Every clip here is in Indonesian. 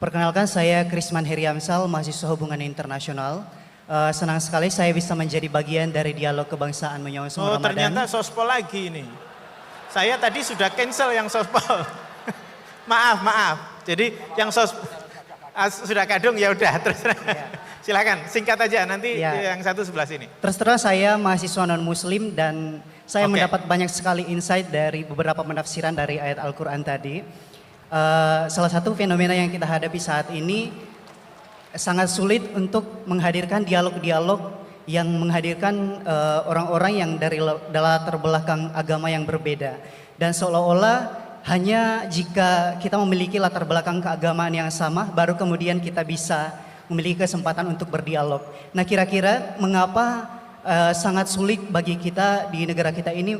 Perkenalkan, saya Krisman Heriamsal, mahasiswa hubungan internasional. Senang sekali saya bisa menjadi bagian dari dialog kebangsaan menyongsong Ramadan. Ternyata sospol lagi ini. Saya tadi sudah cancel yang sospol. maaf. Jadi yang sudah kadung ya udah terus. Silakan singkat aja nanti yang satu sebelah sini. Terus terang saya mahasiswa non muslim dan saya mendapat banyak sekali insight dari beberapa penafsiran dari ayat Al-Quran tadi. Salah satu fenomena yang kita hadapi saat ini sangat sulit untuk menghadirkan dialog-dialog yang menghadirkan orang-orang yang dari latar belakang agama yang berbeda, dan seolah-olah hanya jika kita memiliki latar belakang keagamaan yang sama baru kemudian kita bisa memiliki kesempatan untuk berdialog. Nah, kira-kira mengapa sangat sulit bagi kita di negara kita ini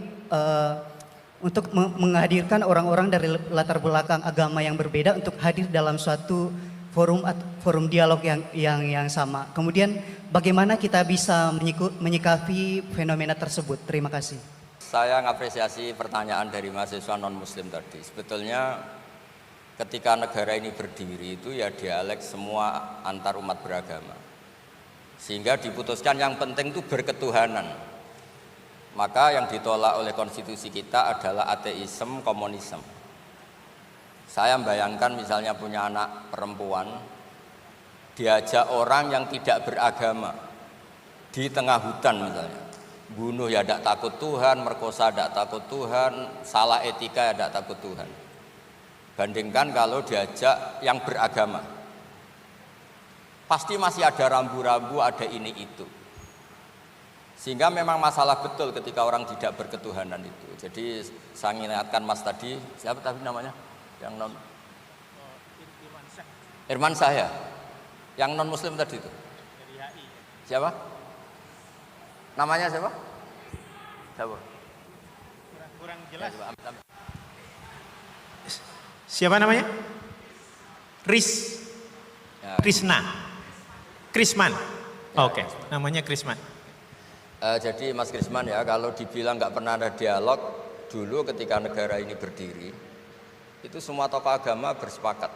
untuk menghadirkan orang-orang dari latar belakang agama yang berbeda untuk hadir dalam suatu forum dialog yang sama. Kemudian bagaimana kita bisa menyikapi fenomena tersebut? Terima kasih. Saya mengapresiasi pertanyaan dari mahasiswa non-muslim tadi. Sebetulnya ketika negara ini berdiri itu ya dialek semua antar umat beragama. Sehingga diputuskan yang penting itu berketuhanan. Maka yang ditolak oleh konstitusi kita adalah ateisme, komunisme. Saya membayangkan misalnya punya anak perempuan, diajak orang yang tidak beragama di tengah hutan misalnya, bunuh ya tidak takut Tuhan, merkosa tidak takut Tuhan, salah etika ya tidak takut Tuhan. Bandingkan kalau diajak yang beragama, pasti masih ada rambu-rambu, ada ini itu. Sehingga memang masalah betul ketika orang tidak berketuhanan itu. Jadi saya ingatkan Mas tadi, siapa tadi namanya? Yang non Irman saya, yang non muslim tadi itu. Siapa? Namanya siapa? Siapa? Kurang jelas. Siapa namanya? Krisna. Krisman. Oke, namanya Krisman. Jadi Mas Krisman ya, kalau dibilang nggak pernah ada dialog, dulu ketika negara ini berdiri, itu semua tokoh agama bersepakat.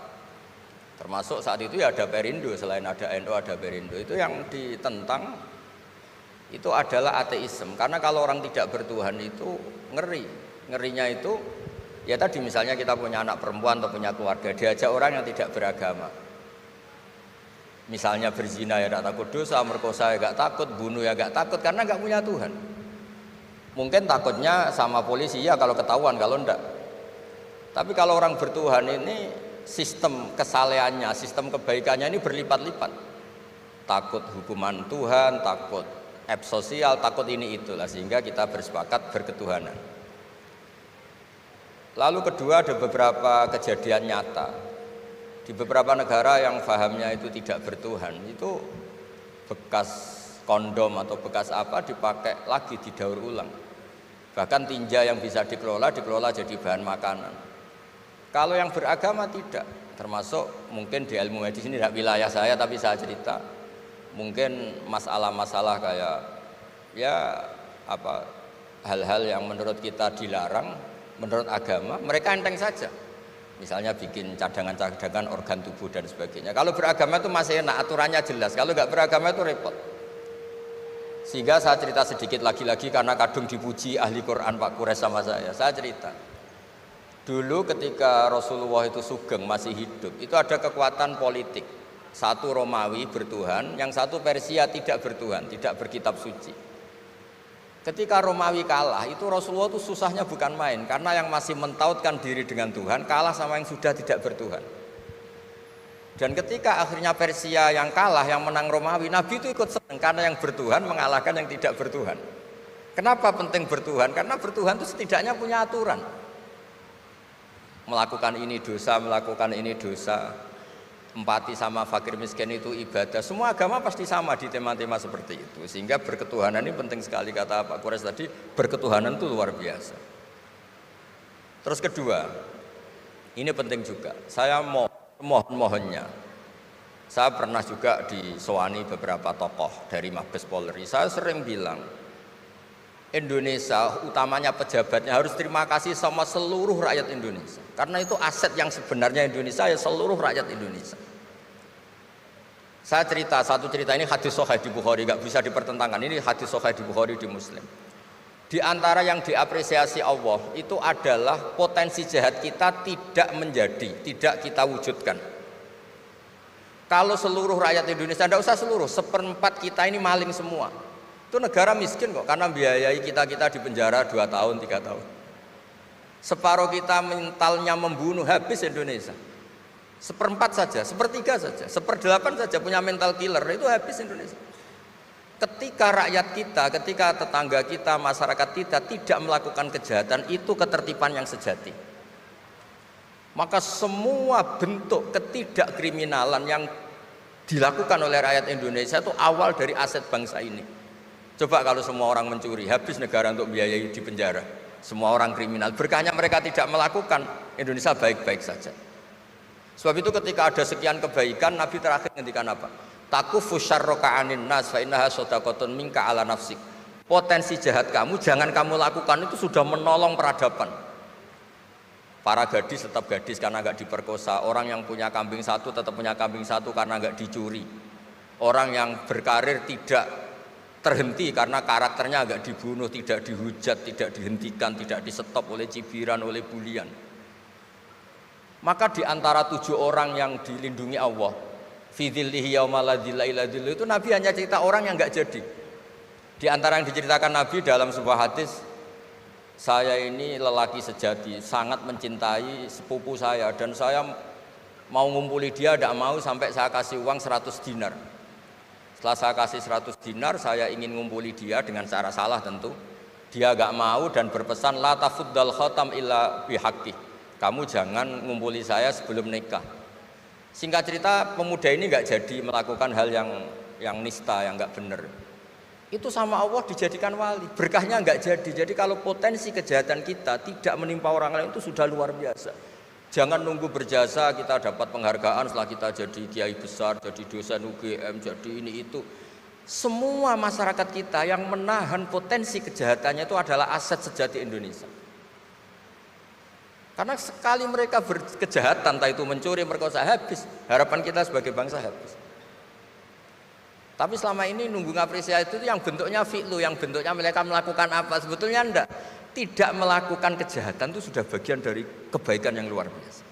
Termasuk saat itu ya ada Perindo, selain ada NU ada Perindo. Itu yang ditentang itu adalah ateisme. Karena kalau orang tidak bertuhan itu ngeri. Ngerinya itu ya tadi misalnya kita punya anak perempuan atau punya keluarga, diajak orang yang tidak beragama. Misalnya berzina ya tidak takut dosa, merkosa ya tidak takut, bunuh ya tidak takut karena nggak punya Tuhan. Mungkin takutnya sama polisi ya kalau ketahuan, kalau enggak. Tapi kalau orang bertuhan ini sistem kesalehannya, sistem kebaikannya ini berlipat-lipat. Takut hukuman Tuhan, takut sosial, takut ini itulah, sehingga kita bersepakat berketuhanan. Lalu kedua, ada beberapa kejadian nyata. Di beberapa negara yang fahamnya itu tidak bertuhan, itu bekas kondom atau bekas apa dipakai lagi, didaur ulang. Bahkan tinja yang bisa dikelola jadi bahan makanan. Kalau yang beragama tidak, termasuk mungkin di ilmu medis ini tidak wilayah saya tapi saya cerita, mungkin masalah-masalah kayak ya apa hal-hal yang menurut kita dilarang, menurut agama mereka enteng saja. Misalnya bikin cadangan-cadangan organ tubuh dan sebagainya. Kalau beragama itu masih enak, aturannya jelas. Kalau nggak beragama itu repot. Sehingga saya cerita sedikit lagi-lagi karena kadung dipuji ahli Quran Pak Kures sama saya. Saya cerita. Dulu ketika Rasulullah itu sugeng masih hidup, itu ada kekuatan politik. Satu Romawi bertuhan, yang satu Persia tidak bertuhan, tidak berkitab suci. Ketika Romawi kalah, itu Rasulullah itu susahnya bukan main, karena yang masih mentautkan diri dengan Tuhan kalah sama yang sudah tidak bertuhan. Dan ketika akhirnya Persia yang kalah, yang menang Romawi, Nabi itu ikut senang karena yang bertuhan mengalahkan yang tidak bertuhan. Kenapa penting bertuhan? Karena bertuhan itu setidaknya punya aturan. Melakukan ini dosa, melakukan ini dosa. Empati sama fakir miskin itu ibadah. Semua agama pasti sama di tema-tema seperti itu. Sehingga berketuhanan ini penting sekali, kata Pak Kures tadi, berketuhanan itu luar biasa. Terus kedua, ini penting juga. Saya mohonnya, saya pernah juga disowani beberapa tokoh dari Mabes Polri. Saya sering bilang, Indonesia, utamanya pejabatnya, harus terima kasih sama seluruh rakyat Indonesia. Karena itu aset yang sebenarnya Indonesia, ya seluruh rakyat Indonesia. Saya cerita satu cerita, ini hadis sahih di Bukhari, nggak bisa dipertentangkan. Ini hadis sahih di Bukhari, di Muslim. Di antara yang diapresiasi Allah itu adalah potensi jahat kita tidak menjadi, tidak kita wujudkan. Kalau seluruh rakyat Indonesia, tidak usah seluruh, 1/4 kita ini maling semua. Itu negara miskin kok, karena biayai kita di penjara 2 tahun, 3 tahun. Separuh kita mentalnya membunuh, habis Indonesia. 1/4 saja, 1/3 saja, 1/8 saja punya mental killer, itu habis Indonesia. Ketika rakyat kita, ketika tetangga kita, masyarakat kita tidak melakukan kejahatan, itu ketertiban yang sejati. Maka semua bentuk ketidakkriminalan yang dilakukan oleh rakyat Indonesia itu awal dari aset bangsa ini. Coba kalau semua orang mencuri, habis negara untuk biayai di penjara. Semua orang kriminal, berkahnya mereka tidak melakukan, Indonesia baik-baik saja. Sebab itu ketika ada sekian kebaikan, Nabi terakhir ngendikan apa? Takufu syarroka anin nas fa innaha shadaqatun minka ala nafsik. Potensi jahat kamu jangan kamu lakukan, itu sudah menolong peradaban. Para gadis tetap gadis karena nggak diperkosa. Orang yang punya kambing satu tetap punya kambing satu karena nggak dicuri. Orang yang berkarir tidak terhenti karena karakternya nggak dibunuh, tidak dihujat, tidak dihentikan, tidak disetop oleh cibiran, oleh bulian. Maka di antara 7 orang yang dilindungi Allah, fi dzillihi yauma la dzilla illa dzilluh, itu Nabi hanya cerita orang yang nggak jadi. Di antara yang diceritakan Nabi dalam sebuah hadis, saya ini lelaki sejati, sangat mencintai sepupu saya, dan saya mau ngumpuli dia, tidak mau sampai saya kasih uang 100 dinar. Setelah saya kasih 100 dinar, saya ingin ngumpuli dia dengan cara salah tentu. Dia nggak mau dan berpesan, la tafuddal khatam illa bihaqqi. Kamu jangan ngumpuli saya sebelum nikah. Singkat cerita, pemuda ini nggak jadi melakukan hal yang nista, yang nggak benar. Itu sama Allah dijadikan wali, berkahnya nggak jadi. Jadi kalau potensi kejahatan kita tidak menimpa orang lain itu sudah luar biasa. Jangan nunggu berjasa kita dapat penghargaan setelah kita jadi kiai besar, jadi dosen UGM, jadi ini itu. Semua masyarakat kita yang menahan potensi kejahatannya itu adalah aset sejati Indonesia. Karena sekali mereka berkejahatan, entah itu mencuri, merkosa, habis. Harapan kita sebagai bangsa habis. Tapi selama ini nunggu ngapresiasi itu yang bentuknya fi'lu, yang bentuknya mereka melakukan apa, sebetulnya enggak. Tidak melakukan kejahatan itu sudah bagian dari kebaikan yang luar biasa.